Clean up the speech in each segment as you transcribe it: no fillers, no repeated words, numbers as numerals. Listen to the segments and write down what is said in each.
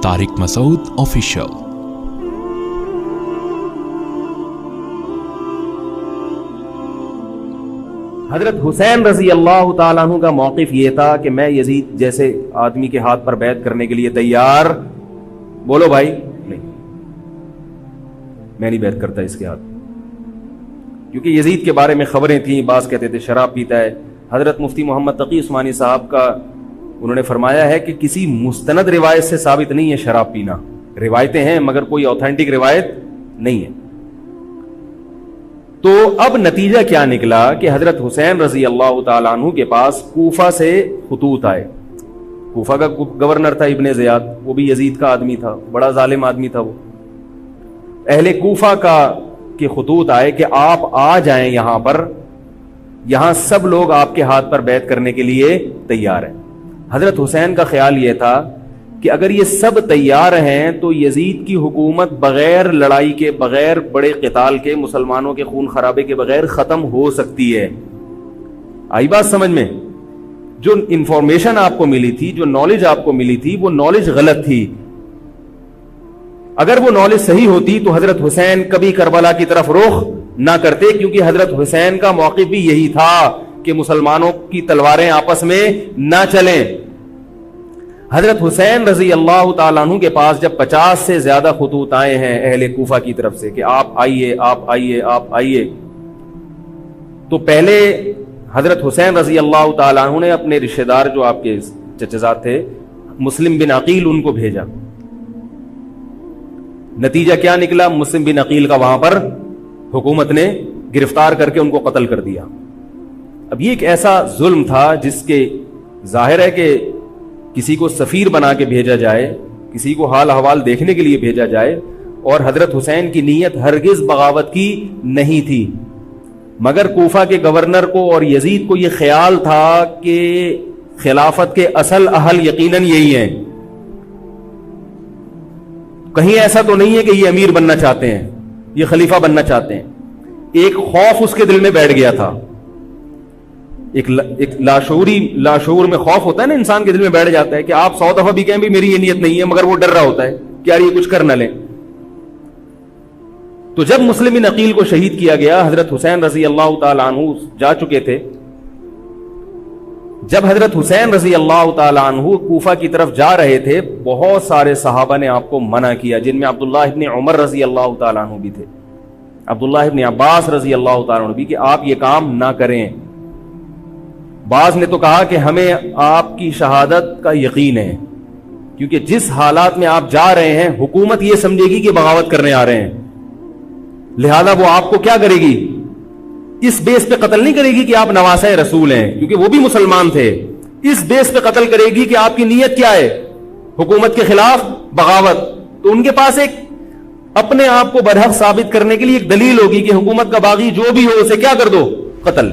طارق مسعود official. حضرت حسین رضی اللہ تعالیٰ عنہ کا موقف یہ تھا کہ میں یزید جیسے آدمی کے ہاتھ پر بیعت کرنے کے لیے تیار، بولو بھائی، نہیں، میں نہیں بیعت کرتا اس کے ہاتھ، کیونکہ یزید کے بارے میں خبریں تھیں، بعض کہتے تھے شراب پیتا ہے۔ حضرت مفتی محمد تقی عثمانی صاحب کا انہوں نے فرمایا ہے کہ کسی مستند روایت سے ثابت نہیں ہے شراب پینا، روایتیں ہیں مگر کوئی اوتھینٹک روایت نہیں ہے۔ تو اب نتیجہ کیا نکلا کہ حضرت حسین رضی اللہ تعالیٰ عنہ کے پاس کوفہ سے خطوط آئے۔ کوفہ کا گورنر تھا ابن زیاد، وہ بھی یزید کا آدمی تھا، بڑا ظالم آدمی تھا وہ۔ اہل کوفہ کے خطوط آئے کہ آپ آ جائیں یہاں پر، یہاں سب لوگ آپ کے ہاتھ پر بیعت کرنے کے لیے تیار ہیں۔ حضرت حسین کا خیال یہ تھا کہ اگر یہ سب تیار ہیں تو یزید کی حکومت بغیر لڑائی کے، بغیر بڑے قتال کے، مسلمانوں کے خون خرابے کے بغیر ختم ہو سکتی ہے۔ آئی بات سمجھ میں؟ جو انفارمیشن آپ کو ملی تھی، جو نالج آپ کو ملی تھی، وہ نالج غلط تھی۔ اگر وہ نالج صحیح ہوتی تو حضرت حسین کبھی کربلا کی طرف رخ نہ کرتے، کیونکہ حضرت حسین کا موقف بھی یہی تھا کہ مسلمانوں کی تلواریں آپس میں نہ چلیں۔ حضرت حسین رضی اللہ تعالیٰ عنہ کے پاس جب 50 سے زیادہ خطوط آئے ہیں اہل کوفہ کی طرف سے کہ آپ آئیے، آپ آئیے، آپ آئیے، تو پہلے حضرت حسین رضی اللہ تعالیٰ عنہ نے اپنے رشتہ دار جو آپ کے چچزاد تھے مسلم بن عقیل، ان کو بھیجا۔ نتیجہ کیا نکلا؟ مسلم بن عقیل کا وہاں پر حکومت نے گرفتار کر کے ان کو قتل کر دیا۔ اب یہ ایک ایسا ظلم تھا جس کے ظاہر ہے کہ کسی کو سفیر بنا کے بھیجا جائے، کسی کو حال احوال دیکھنے کے لیے بھیجا جائے، اور حضرت حسین کی نیت ہرگز بغاوت کی نہیں تھی، مگر کوفہ کے گورنر کو اور یزید کو یہ خیال تھا کہ خلافت کے اصل اہل یقیناً یہی ہیں، کہیں ایسا تو نہیں ہے کہ یہ امیر بننا چاہتے ہیں، یہ خلیفہ بننا چاہتے ہیں۔ ایک خوف اس کے دل میں بیٹھ گیا تھا، ایک لاشعور میں خوف ہوتا ہے نا، انسان کے دل میں بیٹھ جاتا ہے کہ آپ 100 دفعہ بھی کہیں بھی میری یہ نیت نہیں ہے، مگر وہ ڈر رہا ہوتا ہے کہ یار یہ کچھ کر نہ لیں۔ تو جب مسلم بن عقیل کو شہید کیا گیا، حضرت حسین رضی اللہ تعالیٰ عنہ جا چکے تھے۔ جب حضرت حسین رضی اللہ تعالیٰ عنہ کوفہ کی طرف جا رہے تھے، بہت سارے صحابہ نے آپ کو منع کیا، جن میں عبداللہ ابن عمر رضی اللہ تعالیٰ عنہ بھی تھے، عبداللہ ابن عباس رضی اللہ تعالیٰ عنہ بھی، کہ آپ یہ کام نہ کریں۔ بعض نے تو کہا کہ ہمیں آپ کی شہادت کا یقین ہے، کیونکہ جس حالات میں آپ جا رہے ہیں حکومت یہ سمجھے گی کہ بغاوت کرنے آ رہے ہیں، لہذا وہ آپ کو کیا کرے گی؟ اس بیس پہ قتل نہیں کرے گی کہ آپ نواسہ رسول ہیں، کیونکہ وہ بھی مسلمان تھے، اس بیس پہ قتل کرے گی کہ آپ کی نیت کیا ہے؟ حکومت کے خلاف بغاوت۔ تو ان کے پاس ایک اپنے آپ کو برحق ثابت کرنے کے لیے ایک دلیل ہوگی کہ حکومت کا باغی جو بھی ہو اسے کیا کر دو؟ قتل۔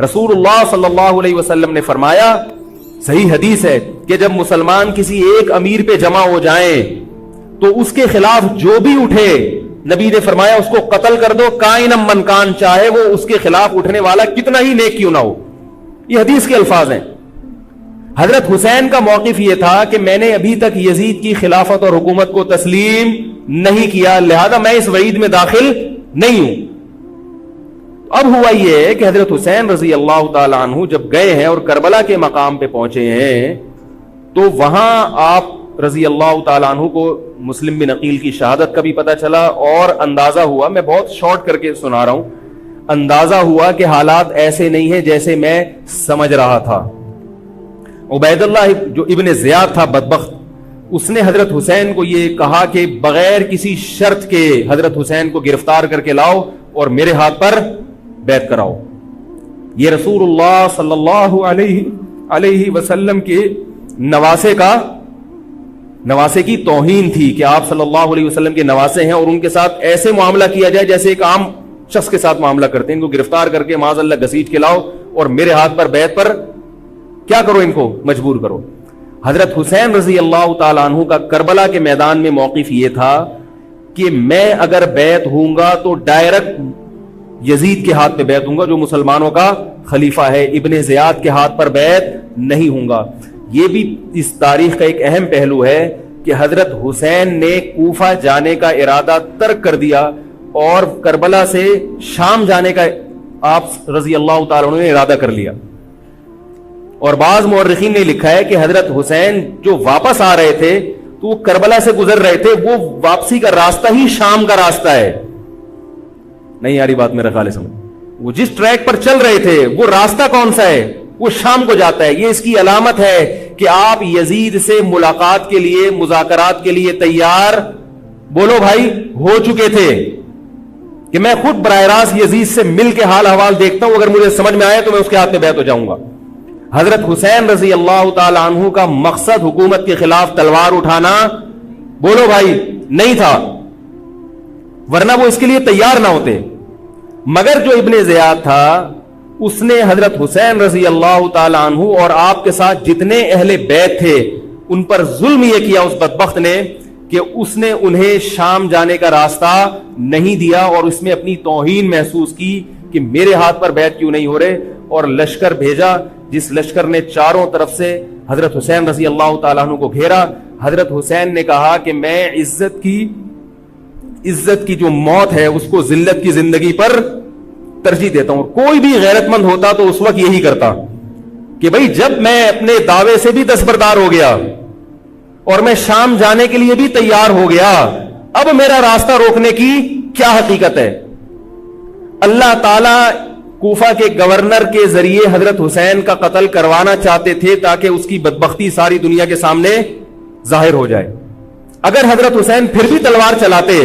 رسول اللہ صلی اللہ علیہ وسلم نے فرمایا، صحیح حدیث ہے، کہ جب مسلمان کسی ایک امیر پہ جمع ہو جائیں تو اس کے خلاف جو بھی اٹھے، نبی نے فرمایا اس کو قتل کر دو، کائنم من کان، چاہے وہ اس کے خلاف اٹھنے والا کتنا ہی نیک کیوں نہ ہو۔ یہ حدیث کے الفاظ ہیں۔ حضرت حسین کا موقف یہ تھا کہ میں نے ابھی تک یزید کی خلافت اور حکومت کو تسلیم نہیں کیا، لہذا میں اس وعید میں داخل نہیں ہوں۔ اب ہوا یہ کہ حضرت حسین رضی اللہ تعالی عنہ جب گئے ہیں اور کربلا کے مقام پہ پہنچے ہیں، تو وہاں آپ رضی اللہ تعالیٰ عنہ کو مسلم بن عقیل کی شہادت کا بھی پتہ چلا، اور اندازہ ہوا، میں بہت شارٹ کر کے سنا رہا ہوں، اندازہ ہوا کہ حالات ایسے نہیں ہیں جیسے میں سمجھ رہا تھا۔ عبید اللہ جو ابن زیاد تھا بدبخت، اس نے حضرت حسین کو یہ کہا کہ بغیر کسی شرط کے حضرت حسین کو گرفتار کر کے لاؤ اور میرے ہاتھ پر بیعت کراؤ۔ یہ رسول اللہ صلی اللہ علیہ وسلم کے نواسے کی توہین تھی کہ آپ صلی اللہ علیہ وسلم کے نواسے ہیں اور ان کے ساتھ ایسے معاملہ کیا جائے جیسے ایک عام شخص کے ساتھ معاملہ کرتے ہیں، ان کو گرفتار کر کے معاذ اللہ گھسیٹ کے لاؤ اور میرے ہاتھ پر بیعت پر کیا کرو، ان کو مجبور کرو۔ حضرت حسین رضی اللہ تعالیٰ عنہ کا کربلا کے میدان میں موقف یہ تھا کہ میں اگر بیعت ہوں گا تو ڈائریکٹ یزید کے ہاتھ پہ بیعت ہوں گا جو مسلمانوں کا خلیفہ ہے، ابن زیاد کے ہاتھ پر بیعت نہیں ہوں گا۔ یہ بھی اس تاریخ کا ایک اہم پہلو ہے کہ حضرت حسین نے کوفہ جانے کا ارادہ ترک کر دیا اور کربلا سے شام جانے کا آپ رضی اللہ تعالیٰ عنہ نے ارادہ کر لیا. اور بعض مورخین نے لکھا ہے کہ حضرت حسین جو واپس آ رہے تھے تو وہ کربلا سے گزر رہے تھے, وہ واپسی کا راستہ ہی شام کا راستہ ہے. نہیں یاری بات میرا خیال ہے سمجھ, وہ جس ٹریک پر چل رہے تھے وہ راستہ کون سا ہے, وہ شام کو جاتا ہے. یہ اس کی علامت ہے کہ آپ یزید سے ملاقات کے لیے, مذاکرات کے لیے تیار, بولو بھائی, ہو چکے تھے. کہ میں خود براہ راست یزید سے مل کے حال احوال دیکھتا ہوں, اگر مجھے سمجھ میں آئے تو میں اس کے ہاتھ میں بیعت ہو جاؤں گا. حضرت حسین رضی اللہ تعالی عنہ کا مقصد حکومت کے خلاف تلوار اٹھانا, بولو بھائی, نہیں تھا, ورنہ وہ اس کے لیے تیار نہ ہوتے. مگر جو ابن زیاد تھا اس نے حضرت حسین رضی اللہ تعالی عنہ اور آپ کے ساتھ جتنے اہل بیت تھے ان پر ظلم یہ کیا اس بدبخت نے کہ اس نے انہیں شام جانے کا راستہ نہیں دیا, اور اس میں اپنی توہین محسوس کی کہ میرے ہاتھ پر بیعت کیوں نہیں ہو رہے, اور لشکر بھیجا جس لشکر نے چاروں طرف سے حضرت حسین رضی اللہ تعالیٰ عنہ کو گھیرا. حضرت حسین نے کہا کہ میں عزت کی جو موت ہے اس کو ذلت کی زندگی پر ترجیح دیتا ہوں. کوئی بھی غیرت مند ہوتا تو اس وقت یہی کرتا کہ بھئی جب میں اپنے دعوے سے بھی دستبردار ہو گیا اور میں شام جانے کے لیے بھی تیار ہو گیا, اب میرا راستہ روکنے کی کیا حقیقت ہے. اللہ تعالی کوفہ کے گورنر کے ذریعے حضرت حسین کا قتل کروانا چاہتے تھے تاکہ اس کی بدبختی ساری دنیا کے سامنے ظاہر ہو جائے. اگر حضرت حسین پھر بھی تلوار چلاتے,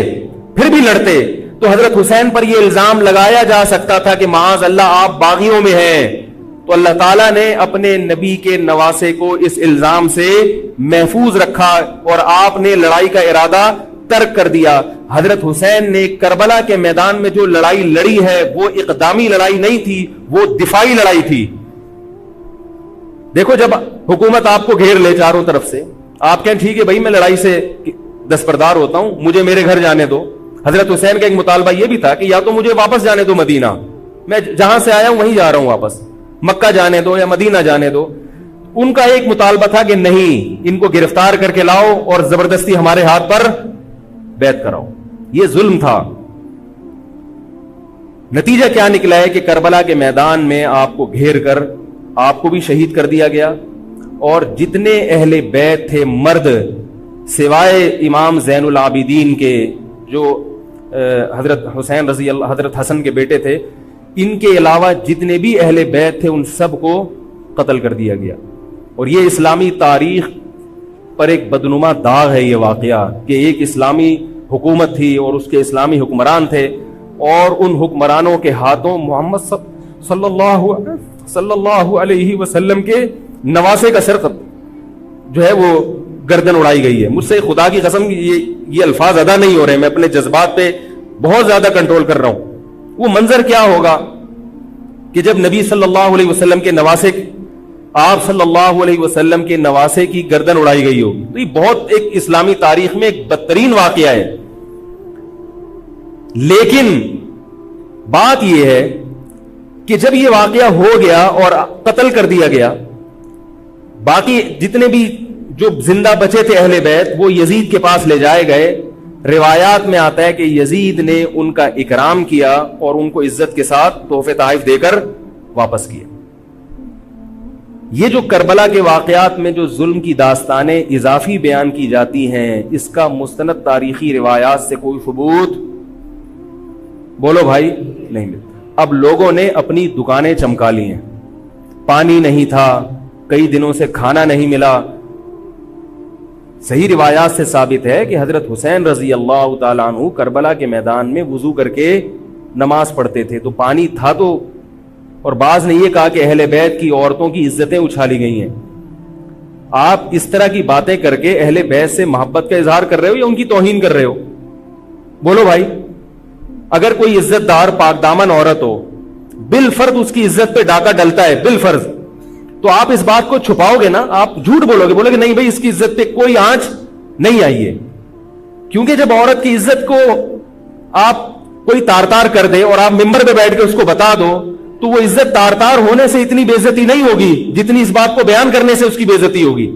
پھر بھی لڑتے, تو حضرت حسین پر یہ الزام لگایا جا سکتا تھا کہ معاذ اللہ آپ باغیوں میں ہیں. تو اللہ تعالیٰ نے اپنے نبی کے نواسے کو اس الزام سے محفوظ رکھا اور آپ نے لڑائی کا ارادہ ترک کر دیا. حضرت حسین نے کربلا کے میدان میں جو لڑائی لڑی ہے وہ اقدامی لڑائی نہیں تھی, وہ دفاعی لڑائی تھی. دیکھو جب حکومت آپ کو گھیر لے چاروں طرف سے, آپ کہیں ٹھیک ہے بھائی میں لڑائی سے دستبردار ہوتا ہوں, مجھے میرے گھر جانے دو. حضرت حسین کا ایک مطالبہ یہ بھی تھا کہ یا تو مجھے واپس جانے دو مدینہ, میں جہاں سے آیا ہوں وہیں جا رہا ہوں واپس, مکہ جانے دو یا مدینہ جانے دو. ان کا ایک مطالبہ تھا کہ نہیں, ان کو گرفتار کر کے لاؤ اور زبردستی ہمارے ہاتھ پر بیعت کراؤ. یہ ظلم تھا. نتیجہ کیا نکلا ہے کہ کربلا کے میدان میں آپ کو گھیر کر آپ کو بھی شہید کر دیا گیا, اور جتنے اہل بیت تھے مرد سوائے امام زین العابدین کے جو حضرت حسین رضی اللہ, حضرت حسن کے بیٹے تھے, ان کے علاوہ جتنے بھی اہل بیت تھے ان سب کو قتل کر دیا گیا. اور یہ اسلامی تاریخ پر ایک بدنما داغ ہے یہ واقعہ کہ ایک اسلامی حکومت تھی اور اس کے اسلامی حکمران تھے, اور ان حکمرانوں کے ہاتھوں محمد صلی اللہ علیہ وسلم کے نواسے کا سر جو ہے وہ گردن اڑائی گئی ہے. مجھ سے خدا کی قسم یہ الفاظ ادا نہیں ہو رہے, میں اپنے جذبات پہ بہت زیادہ کنٹرول کر رہا ہوں. وہ منظر کیا ہوگا کہ جب نبی صلی اللہ علیہ وسلم کے نواسے, آپ صلی اللہ علیہ وسلم کے نواسے کی گردن اڑائی گئی ہوگی. تو یہ بہت ایک اسلامی تاریخ میں ایک بدترین واقعہ ہے. لیکن بات یہ ہے کہ جب یہ واقعہ ہو گیا اور قتل کر دیا گیا, باقی جتنے بھی جو زندہ بچے تھے اہل بیت وہ یزید کے پاس لے جائے گئے. روایات میں آتا ہے کہ یزید نے ان کا اکرام کیا اور ان کو عزت کے ساتھ تحفے تحائف دے کر واپس کیا. یہ جو کربلا کے واقعات میں جو ظلم کی داستانیں اضافی بیان کی جاتی ہیں, اس کا مستند تاریخی روایات سے کوئی ثبوت, بولو بھائی, نہیں ملتا. اب لوگوں نے اپنی دکانیں چمکا لی ہیں, پانی نہیں تھا, کئی دنوں سے کھانا نہیں ملا. صحیح روایات سے ثابت ہے کہ حضرت حسین رضی اللہ تعالیٰ عنہ کربلا کے میدان میں وضو کر کے نماز پڑھتے تھے, تو پانی تھا تو. اور بعض نے یہ کہا کہ اہل بیت کی عورتوں کی عزتیں اچھالی گئی ہیں. آپ اس طرح کی باتیں کر کے اہل بیت سے محبت کا اظہار کر رہے ہو یا ان کی توہین کر رہے ہو؟ بولو بھائی. اگر کوئی عزت دار پاک دامن عورت ہو, بالفرض اس کی عزت پہ ڈاکہ ڈلتا ہے بالفرض, تو آپ اس بات کو چھپاؤ گے نا, آپ جھوٹ بولو گے, بولو گے نہیں بھائی اس کی عزت پہ کوئی آنچ نہیں آئی ہے. کیونکہ جب عورت کی عزت کو آپ کوئی تار تار کر دے اور آپ ممبر پہ بیٹھ کے اس کو بتا دو, تو وہ عزت تار تار ہونے سے اتنی بے عزتی نہیں ہوگی جتنی اس بات کو بیان کرنے سے اس کی بے عزتی ہوگی.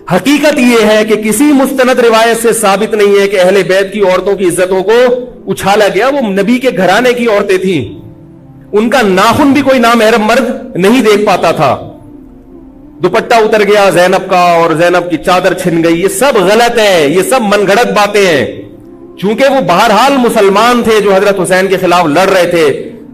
حقیقت یہ ہے کہ کسی مستند روایت سے ثابت نہیں ہے کہ اہل بیت کی عورتوں کی عزتوں کو اچھالا گیا. وہ نبی کے گھرانے کی عورتیں تھیں, ان کا ناخن بھی کوئی نامحرم مرد نہیں دیکھ پاتا تھا. دوپٹہ اتر گیا زینب کا اور زینب کی چادر چھن گئی, یہ سب غلط ہے, یہ سب من گھڑت باتیں ہیں. چونکہ وہ بہرحال مسلمان تھے جو حضرت حسین کے خلاف لڑ رہے تھے,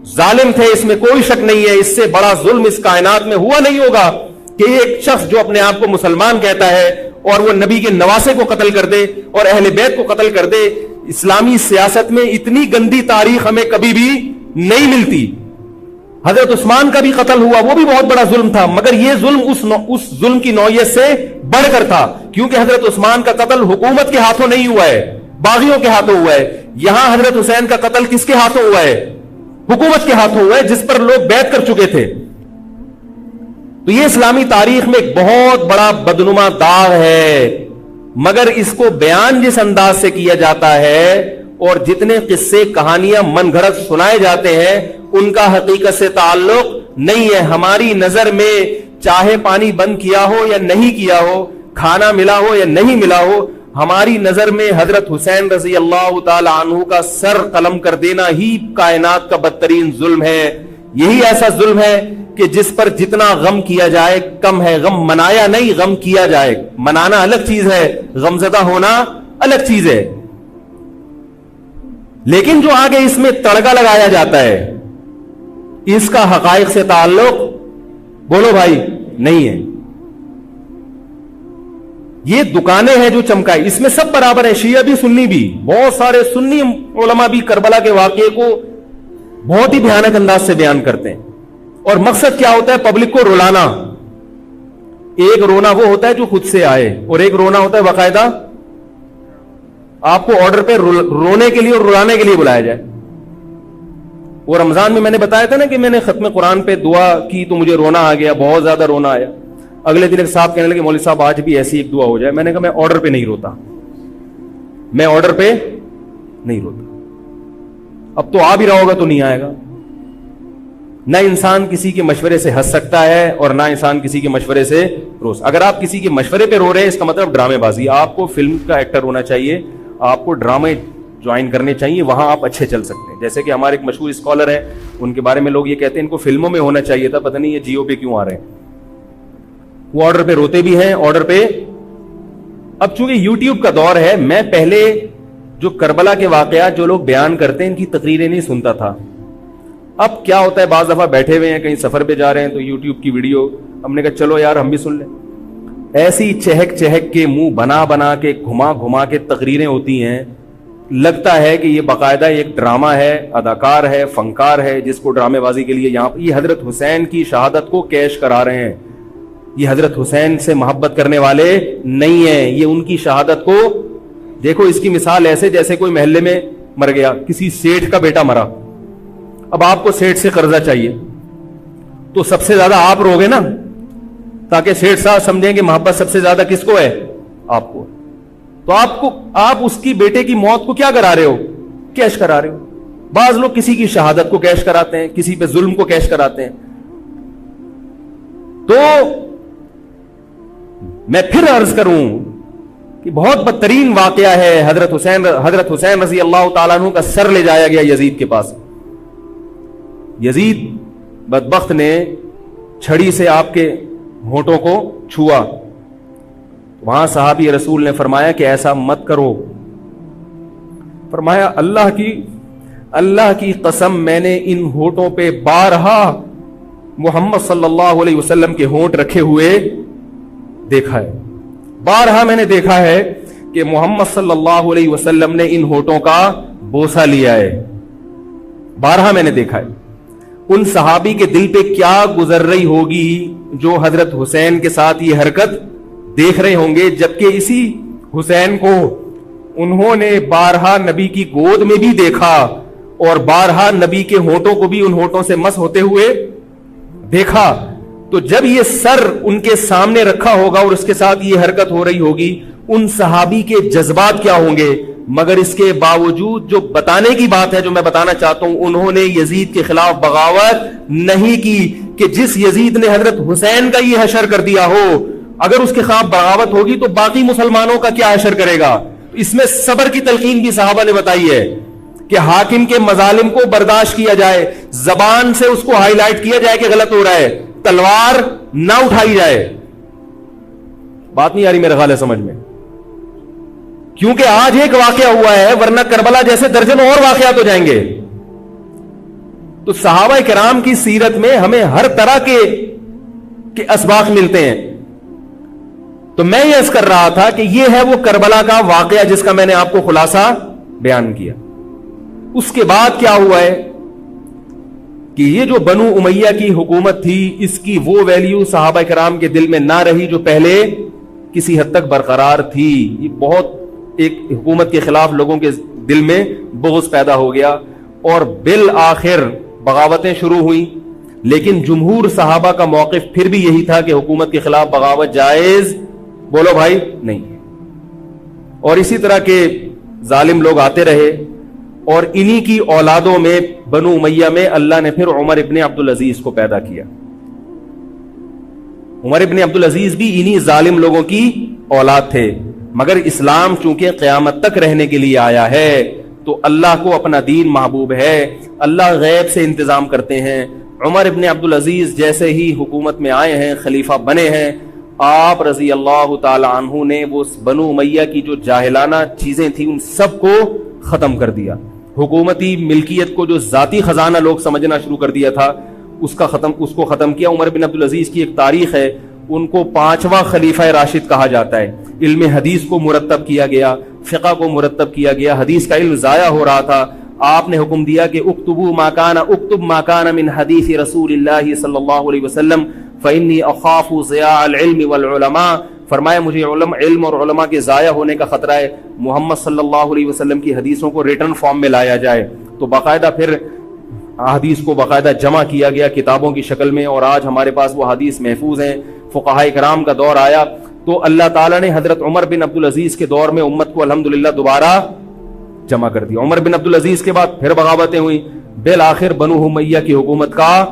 ظالم تھے, اس میں کوئی شک نہیں ہے. اس سے بڑا ظلم اس کائنات میں ہوا نہیں ہوگا کہ ایک شخص جو اپنے آپ کو مسلمان کہتا ہے اور وہ نبی کے نواسے کو قتل کر دے اور اہل بیت کو قتل کر دے. اسلامی سیاست میں اتنی گندی تاریخ ہمیں کبھی بھی نہیں ملتی. حضرت عثمان کا بھی قتل ہوا, وہ بھی بہت بڑا ظلم تھا, مگر یہ ظلم اس ظلم کی نوعیت سے بڑھ کر تھا, کیونکہ حضرت عثمان کا قتل حکومت کے ہاتھوں نہیں ہوا ہے, باغیوں کے ہاتھوں ہوا ہے. یہاں حضرت حسین کا قتل کس کے ہاتھوں ہوا ہے؟ حکومت کے ہاتھوں ہوا ہے, جس پر لوگ بیعت کر چکے تھے. تو یہ اسلامی تاریخ میں ایک بہت بڑا بدنما داغ ہے, مگر اس کو بیان جس انداز سے کیا جاتا ہے اور جتنے قصے کہانیاں من گھڑت سنائے جاتے ہیں ان کا حقیقت سے تعلق نہیں ہے. ہماری نظر میں چاہے پانی بند کیا ہو یا نہیں کیا ہو, کھانا ملا ہو یا نہیں ملا ہو, ہماری نظر میں حضرت حسین رضی اللہ تعالی عنہ کا سر قلم کر دینا ہی کائنات کا بدترین ظلم ہے. یہی ایسا ظلم ہے کہ جس پر جتنا غم کیا جائے کم ہے. غم منایا نہیں, غم کیا جائے. منانا الگ چیز ہے, غمزدہ ہونا الگ چیز ہے. لیکن جو آگے اس میں تڑکا لگایا جاتا ہے اس کا حقائق سے تعلق بولو بھائی نہیں ہے. یہ دکانیں ہیں جو چمکائی, اس میں سب برابر ہیں, شیعہ بھی سنی بھی. بہت سارے سنی علماء بھی کربلا کے واقعے کو بہت ہی بھیانک انداز سے بیان کرتے ہیں, اور مقصد کیا ہوتا ہے؟ پبلک کو رلانا. ایک رونا وہ ہوتا ہے جو خود سے آئے, اور ایک رونا ہوتا ہے باقاعدہ آپ کو آرڈر پہ رونے کے لیے اور رلانے کے لیے بلایا جائے. اور رمضان میں نے بتایا تھا نا کہ میں نے ختم قرآن پہ دعا کی تو مجھے رونا آ گیا, بہت زیادہ رونا آیا. اگلے دن ایک صاحب کہنے لگے مولوی صاحب آج بھی ایسی ایک دعا ہو جائے. میں نے کہا میں آرڈر پہ نہیں روتا, میں آرڈر پہ نہیں روتا. اب تو آ بھی رہا ہوگا تو نہیں آئے گا. نہ انسان کسی کے مشورے سے ہنس سکتا ہے اور نہ انسان کسی کے مشورے سے رو. اگر آپ کسی کے مشورے پہ رو رہے ہیں اس کا مطلب ڈرامے بازی. آپ کو فلم کا ایکٹر ہونا چاہیے, آپ کو ڈرامے جوائن کرنے چاہیے, وہاں آپ اچھے چل سکتے ہیں. جیسے کہ ہمارے ایک مشہور اسکالر ہیں, ان کے بارے میں لوگ یہ کہتے ہیں ان کو فلموں میں ہونا چاہیے تھا, پتہ نہیں یہ جیو پہ کیوں آ رہے ہیں. وہ آرڈر پہ روتے بھی ہیں, آرڈر پہ. اب چونکہ یوٹیوب کا دور ہے, میں پہلے جو کربلا کے واقعات جو لوگ بیان کرتے ہیں ان کی تقریریں نہیں سنتا تھا. اب کیا ہوتا ہے, بعض دفعہ بیٹھے ہوئے ہیں کہیں سفر پہ جا رہے ہیں تو یوٹیوب کی ویڈیو, ہم نے کہا چلو یار ہم بھی سن لیں. ایسی چہک چہک کے منہ بنا بنا کے گھما گھما کے تقریریں ہوتی ہیں, لگتا ہے کہ یہ باقاعدہ ایک ڈرامہ ہے, اداکار ہے, فنکار ہے جس کو ڈرامے بازی کے لیے یہاں. یہ حضرت حسین کی شہادت کو کیش کرا رہے ہیں. یہ حضرت حسین سے محبت کرنے والے نہیں ہیں, یہ ان کی شہادت کو دیکھو. اس کی مثال ایسے جیسے کوئی محلے میں مر گیا, کسی سیٹھ کا بیٹا مرا, اب آپ کو سیٹھ سے قرضہ چاہیے تو سب سے زیادہ آپ رو گے نا, تاکہ سیٹھ صاحب سمجھیں کہ محبت سب سے زیادہ کس کو ہے؟ آپ کو. تو آپ اس کی بیٹے کی موت کو کیا کرا رہے ہو؟ کیش کرا رہے ہو. بعض لوگ کسی کی شہادت کو کیش کراتے ہیں, کسی پہ ظلم کو کیش کراتے ہیں. تو میں پھر عرض کروں کہ بہت بدترین واقعہ ہے. حضرت حسین رضی اللہ تعالیٰ عنہ کا سر لے جایا گیا یزید کے پاس. یزید بدبخت نے چھڑی سے آپ کے ہونٹوں کو چھوا. وہاں صحابی رسول نے فرمایا کہ ایسا مت کرو. فرمایا اللہ کی قسم میں نے ان ہونٹوں پہ بارہا محمد صلی اللہ علیہ وسلم کے ہونٹ رکھے ہوئے دیکھا ہے. بارہا میں نے دیکھا ہے کہ محمد صلی اللہ علیہ وسلم نے ان ہونٹوں کا بوسہ لیا ہے. بارہا میں نے دیکھا ہے. ان صحابی کے دل پہ کیا گزر رہی ہوگی جو حضرت حسین کے ساتھ یہ حرکت دیکھ رہے ہوں گے, جبکہ اسی حسین کو انہوں نے بارہا نبی کی گود میں بھی دیکھا اور بارہا نبی کے ہونٹوں کو بھی ان ہونٹوں سے مس ہوتے ہوئے دیکھا. تو جب یہ سر ان کے سامنے رکھا ہوگا اور اس کے ساتھ یہ حرکت ہو رہی ہوگی, ان صحابی کے جذبات کیا ہوں گے. مگر اس کے باوجود جو بتانے کی بات ہے, جو میں بتانا چاہتا ہوں, انہوں نے یزید کے خلاف بغاوت نہیں کی کہ جس یزید نے حضرت حسین کا یہ حشر کر دیا ہو اگر اس کے خلاف بغاوت ہوگی تو باقی مسلمانوں کا کیا اثر کرے گا؟ اس میں صبر کی تلقین بھی صحابہ نے بتائی ہے کہ حاکم کے مظالم کو برداشت کیا جائے، زبان سے اس کو ہائی لائٹ کیا جائے کہ غلط ہو رہا ہے، تلوار نہ اٹھائی جائے. بات نہیں آ رہی میرے خیال ہے سمجھ میں؟ کیونکہ آج ایک واقعہ ہوا ہے، ورنہ کربلا جیسے درجنوں اور واقعات ہو جائیں گے. تو صحابہ کرام کی سیرت میں ہمیں ہر طرح کے اسباق ملتے ہیں. تو میں یہ عرض کر رہا تھا کہ یہ ہے وہ کربلا کا واقعہ جس کا میں نے آپ کو خلاصہ بیان کیا. اس کے بعد کیا ہوا ہے کہ یہ جو بنو امیہ کی حکومت تھی، اس کی وہ ویلیو صحابہ کرام کے دل میں نہ رہی جو پہلے کسی حد تک برقرار تھی. یہ بہت ایک حکومت کے خلاف لوگوں کے دل میں بغض پیدا ہو گیا اور بالآخر بغاوتیں شروع ہوئیں. لیکن جمہور صحابہ کا موقف پھر بھی یہی تھا کہ حکومت کے خلاف بغاوت جائز، بولو بھائی، نہیں. اور اسی طرح کے ظالم لوگ آتے رہے اور انہی کی اولادوں میں بنو امیہ میں اللہ نے پھر عمر ابن عبدالعزیز کو پیدا کیا. عمر ابن عبدالعزیز بھی انہی ظالم لوگوں کی اولاد تھے، مگر اسلام چونکہ قیامت تک رہنے کے لیے آیا ہے تو اللہ کو اپنا دین محبوب ہے، اللہ غیب سے انتظام کرتے ہیں. عمر ابن عبدالعزیز جیسے ہی حکومت میں آئے ہیں، خلیفہ بنے ہیں، آپ رضی اللہ تعالی عنہ نے وہ بنو امیہ کی جو جاہلانہ چیزیں تھیں ان سب کو ختم کر دیا. حکومتی ملکیت کو جو ذاتی خزانہ لوگ سمجھنا شروع کر دیا تھا اس کو ختم کیا. عمر بن عبدالعزیز کی ایک تاریخ ہے، ان کو 5واں خلیفہ راشد کہا جاتا ہے. علم حدیث کو مرتب کیا گیا، فقہ کو مرتب کیا گیا، حدیث کا علم ضائع ہو رہا تھا. آپ نے حکم دیا کہ اکتب ما کان من حدیث رسول اللہ صلی اللہ علیہ وسلم فإنی اخاف ضیاع العلم والعلماء. فرمایا مجھے علم اور علماء کے ضائع ہونے کا خطرہ ہے، محمد صلی اللہ علیہ وسلم کی حدیثوں کو ریٹن فارم میں لایا جائے. تو باقاعدہ پھر حدیث کو باقاعدہ جمع کیا گیا کتابوں کی شکل میں، اور آج ہمارے پاس وہ حدیث محفوظ ہیں. فقہائے کرام کا دور آیا تو اللہ تعالیٰ نے حضرت عمر بن عبدالعزیز کے دور میں امت کو الحمدللہ دوبارہ جمع کر دیا. عمر بن عبدالعزیز کے بعد پھر بغاوتیں ہوئیں، بالآخر بنو امیہ کی حکومت کا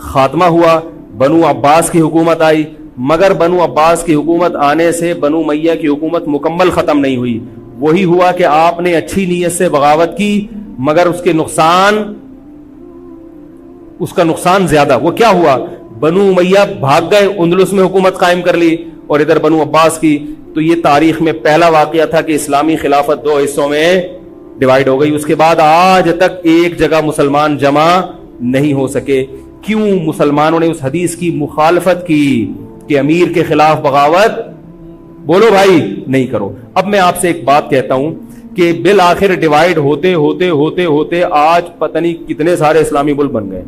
خاتمہ ہوا، بنو عباس کی حکومت آئی. مگر بنو عباس کی حکومت آنے سے بنو امیہ کی حکومت مکمل ختم نہیں ہوئی. وہی ہوا کہ آپ نے اچھی نیت سے بغاوت کی مگر اس کا نقصان زیادہ. وہ کیا ہوا؟ بنو امیہ بھاگ گئے، اندلس میں حکومت قائم کر لی، اور ادھر بنو عباس کی. تو یہ تاریخ میں پہلا واقعہ تھا کہ اسلامی خلافت 2 حصوں میں ڈیوائیڈ ہو گئی. اس کے بعد آج تک ایک جگہ مسلمان جمع نہیں ہو سکے. کیوں؟ مسلمانوں نے اس حدیث کی مخالفت کی کہ امیر کے خلاف بغاوت، بولو بھائی، نہیں کرو. اب میں آپ سے ایک بات کہتا ہوں کہ بالآخر ڈیوائیڈ ہوتے ہوتے ہوتے ہوتے آج پتہ نہیں کتنے سارے اسلامی ملک بن گئے.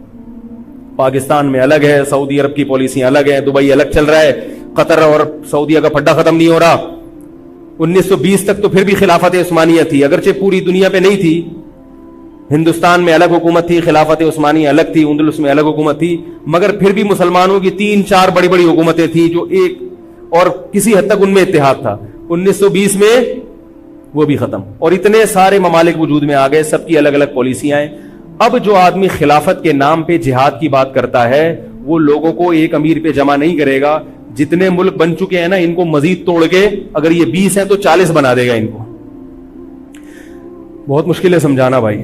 پاکستان میں الگ ہے، سعودی عرب کی پالیسیاں الگ ہیں، دبئی الگ چل رہا ہے، قطر اور سعودیہ کا پھڈا ختم نہیں ہو رہا. 1920 تک تو پھر بھی خلافت عثمانیہ تھی، اگرچہ پوری دنیا پہ نہیں تھی. ہندوستان میں الگ حکومت تھی، خلافت عثمانیہ الگ تھی، اندلس میں الگ حکومت تھی، مگر پھر بھی مسلمانوں کی 3-4 بڑی بڑی حکومتیں تھیں جو ایک اور کسی حد تک ان میں اتحاد تھا. 1920 میں وہ بھی ختم، اور اتنے سارے ممالک وجود میں آ گئے، سب کی الگ الگ پالیسیاں ہیں. اب جو آدمی خلافت کے نام پہ جہاد کی بات کرتا ہے وہ لوگوں کو ایک امیر پہ جمع نہیں کرے گا. جتنے ملک بن چکے ہیں نا ان کو مزید توڑ کے، اگر یہ 20 ہیں تو 40 بنا دے گا ان کو. بہت مشکل ہے سمجھانا بھائی.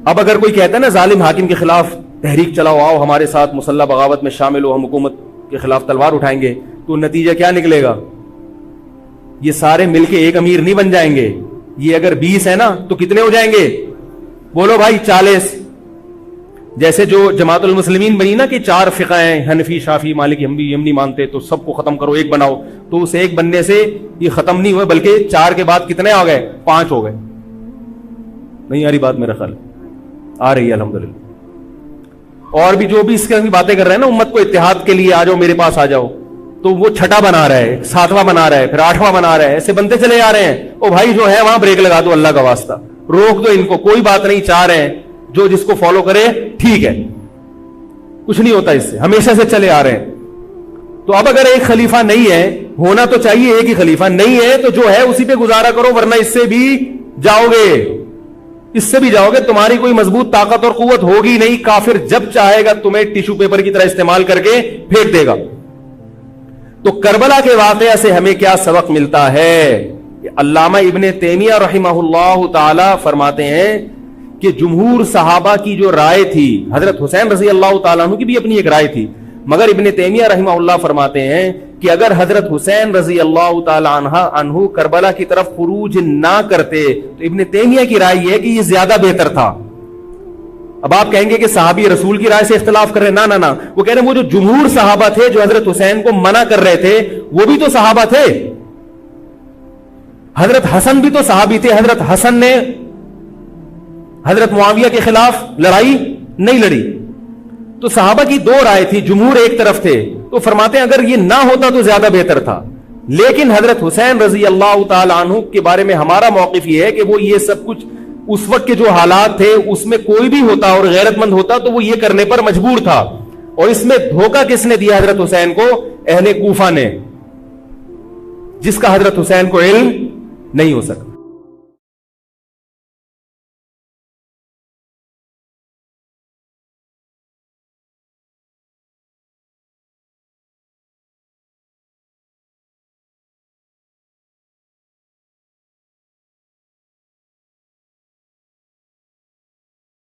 اب اگر کوئی کہتا ہے نا ظالم حاکم کے خلاف تحریک چلاؤ، آؤ ہمارے ساتھ مسلح بغاوت میں شامل ہو، ہم حکومت کے خلاف تلوار اٹھائیں گے، تو نتیجہ کیا نکلے گا؟ یہ سارے مل کے ایک امیر نہیں بن جائیں گے. یہ اگر 20 ہے نا تو کتنے ہو جائیں گے؟ بولو بھائی 40. جیسے جو جماعت المسلمین بنی نا کہ 4 فقہ ہیں، حنفی، شافعی، مالکی، ہم بھی ہم نہیں مانتے، تو سب کو ختم کرو، ایک بناؤ. تو اس ایک بننے سے یہ ختم نہیں ہوئے بلکہ 4 کے بعد کتنے آ گئے؟ 5 ہو گئے. نہیں آ رہی بات میرا خیال؟ آ رہی ہے الحمدللہ. اور بھی جو بھی اس کی باتیں کر رہے ہیں نا امت کو اتحاد کے لیے، آ جاؤ میرے پاس آ جاؤ، تو وہ 6واں بنا رہا ہے، 7واں بنا رہا ہے، پھر 8واں بنا رہا ہے، ایسے بنتے چلے جا رہے ہیں. او بھائی جو ہے وہاں بریک لگا دو، اللہ کا واسطہ روک دو ان کو. کوئی بات نہیں، 4 ہیں، جو جس کو فالو کرے ٹھیک ہے، کچھ نہیں ہوتا اس سے، ہمیشہ سے چلے آ رہے ہیں. تو اب اگر ایک خلیفہ نہیں ہے، ہونا تو چاہیے ایک ہی خلیفہ، نہیں ہے تو جو ہے اسی پہ گزارا کرو، ورنہ اس سے بھی جاؤ گے، اس سے بھی جاؤ گے. تمہاری کوئی مضبوط طاقت اور قوت ہوگی نہیں. کافر جب چاہے گا تمہیں ٹیشو پیپر کی طرح استعمال کر کے پھینک دے گا. تو کربلا کے واقعہ سے ہمیں کیا سبق ملتا ہے؟ علامہ ابن تیمیہ رحمہ اللہ تعالی فرماتے ہیں کہ جمہور صحابہ کی جو رائے تھی، حضرت حسین رضی اللہ تعالیٰ عنہ کی بھی اپنی ایک رائے تھی، مگر ابن تیمیہ رحمہ اللہ فرماتے ہیں کہ اگر حضرت حسین رضی اللہ تعالیٰ عنہ کربلا کی طرف خروج نہ کرتے تو ابن تیمیہ کی رائے یہ ہے کہ یہ زیادہ بہتر تھا۔ اب آپ کہیں گے کہ صحابی رسول کی رائے سے اختلاف کر رہے ہیں، نہ وہ کہہ رہے ہیں وہ جو جمہور صحابہ تھے جو حضرت حسین کو منع کر رہے تھے وہ بھی تو صحابہ تھے، حضرت حسن بھی تو صحابی تھے، حضرت حسن نے حضرت معاویہ کے خلاف لڑائی نہیں لڑی، تو صحابہ کی دو رائے تھی، جمہور ایک طرف تھے، تو فرماتے ہیں اگر یہ نہ ہوتا تو زیادہ بہتر تھا۔ لیکن حضرت حسین رضی اللہ تعالی عنہ کے بارے میں ہمارا موقف یہ ہے کہ وہ یہ سب کچھ اس وقت کے جو حالات تھے اس میں کوئی بھی ہوتا اور غیرت مند ہوتا تو وہ یہ کرنے پر مجبور تھا، اور اس میں دھوکہ کس نے دیا حضرت حسین کو؟ اہل کوفہ نے، جس کا حضرت حسین کو علم نہیں ہو سکتا۔